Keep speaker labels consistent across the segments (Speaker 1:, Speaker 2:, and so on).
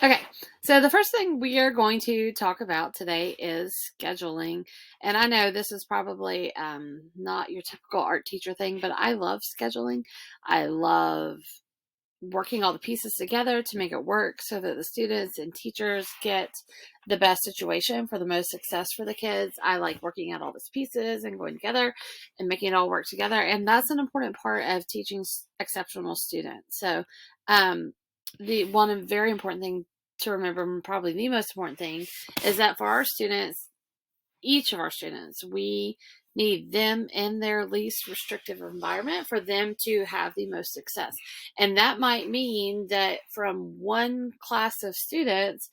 Speaker 1: Okay, so the first thing we are going to talk about today is scheduling. And I know this is probably not your typical art teacher thing, but I love scheduling. I love working all the pieces together to make it work so that the students and teachers get the best situation for the most success for the kids. I like working out all these pieces and going together and making it all work together. And that's an important part of teaching exceptional students. So, the one very important thing to remember, and probably the most important thing, is that for our students, each of our students, we need them in their least restrictive environment for them to have the most success. And that might mean that from one class of students,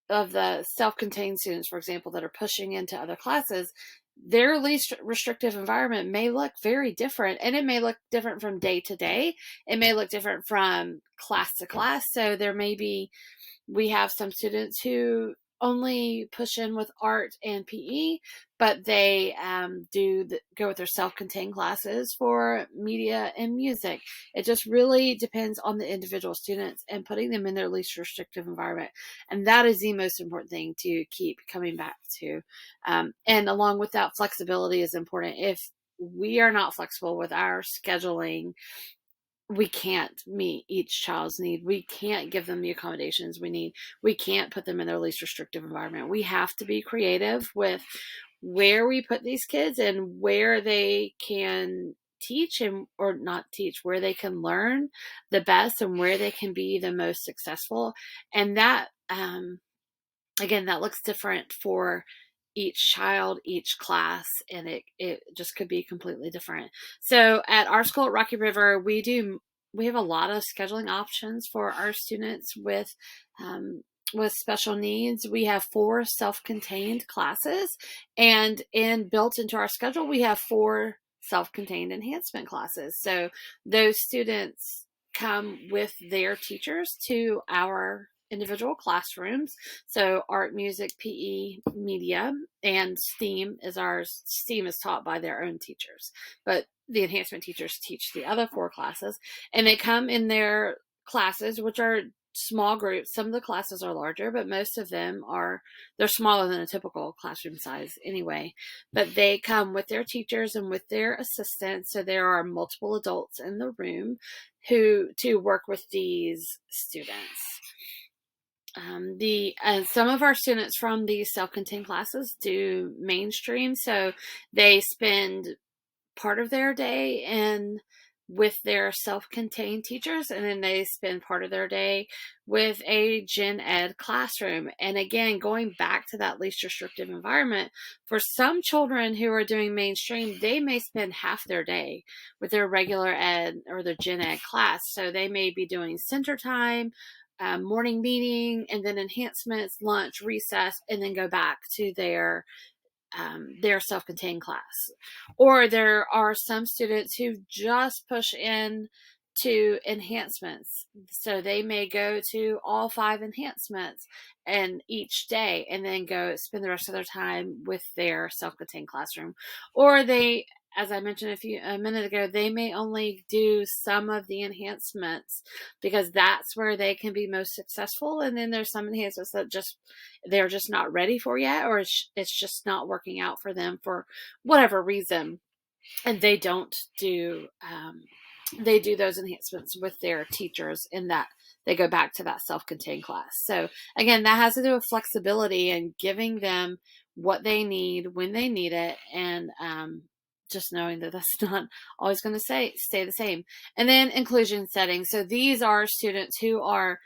Speaker 1: of the self-contained students, for example, that are pushing into other classes, their least restrictive environment may look very different, and it may look different from day to day. It may look different from class to class. So we have some students who only push in with art and PE, but they go with their self-contained classes for media and music. It just really depends on the individual students and putting them in their least restrictive environment. And that is the most important thing to keep coming back to. And along with that, flexibility is important. If we are not flexible with our scheduling, we can't meet each child's need. We can't give them the accommodations we need. We can't put them in their least restrictive environment. We have to be creative with where we put these kids and where they can teach and or not teach, where they can learn the best and where they can be the most successful. And that again, that looks different for each child, each class, and it just could be completely different. So at our school at Rocky River, we have a lot of scheduling options for our students with special needs. We have 4 self-contained classes, and built into our schedule, we have 4 self-contained enhancement classes. So those students come with their teachers to our individual classrooms. So art, music, PE, media, and STEAM is ours. STEAM is taught by their own teachers, but the enhancement teachers teach the other 4 classes, and they come in their classes, which are small groups. Some of the classes are larger, but most of them they're smaller than a typical classroom size anyway. But they come with their teachers and with their assistants. So there are multiple adults in the room who to work with these students. Some of our students from these self-contained classes do mainstream, so they spend part of their day in with their self-contained teachers, and then they spend part of their day with a gen ed classroom. And again, going back to that least restrictive environment, for some children who are doing mainstream, they may spend half their day with their regular ed or their gen ed class. So they may be doing center time, morning meeting, and then enhancements, lunch, recess, and then go back to their self-contained class. Or there are some students who just push in to enhancements. So they may go to all 5 enhancements and each day, and then go spend the rest of their time with their self-contained classroom. Or they, as I mentioned a minute ago, they may only do some of the enhancements because that's where they can be most successful. And then there's some enhancements that they're just not ready for yet, or it's just not working out for them for whatever reason, and they do those enhancements with their teachers in that they go back to that self-contained class. So again, that has to do with flexibility and giving them what they need when they need it, and just knowing that that's not always going to stay the same. And then inclusion settings. So these are students who are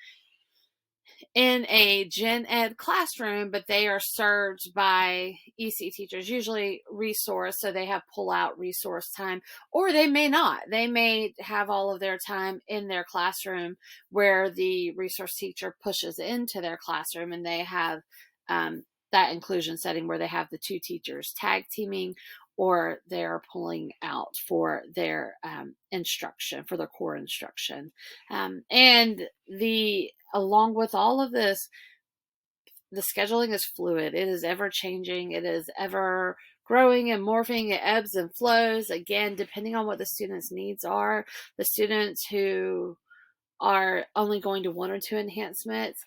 Speaker 1: in a gen ed classroom, but they are served by EC teachers, usually resource. So they have pull out resource time, or they may not. They may have all of their time in their classroom where the resource teacher pushes into their classroom, and they have that inclusion setting where they have the 2 teachers tag teaming, or they're pulling out for their instruction, for their core instruction. And along with all of this, the scheduling is fluid. It is ever changing. It is ever growing and morphing. It ebbs and flows, again, depending on what the students' needs are. The students who are only going to one or two enhancements,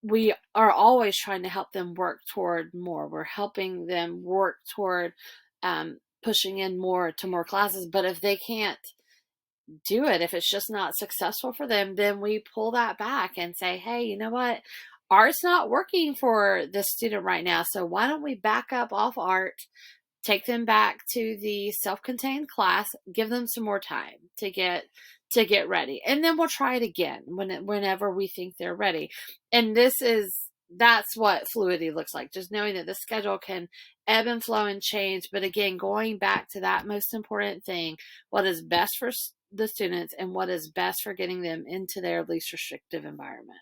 Speaker 1: we are always trying to help them work toward more. We're helping them work toward pushing in more to more classes. But if they can't do it, if it's just not successful for them, then we pull that back and say, hey, you know what? Art's not working for this student right now. So why don't we back up off art, take them back to the self-contained class, give them some more time to get ready, and then we'll try it again whenever we think they're ready. And that's what fluidity looks like, just knowing that the schedule can ebb and flow and change, but again, going back to that most important thing, what is best for the students and what is best for getting them into their least restrictive environment.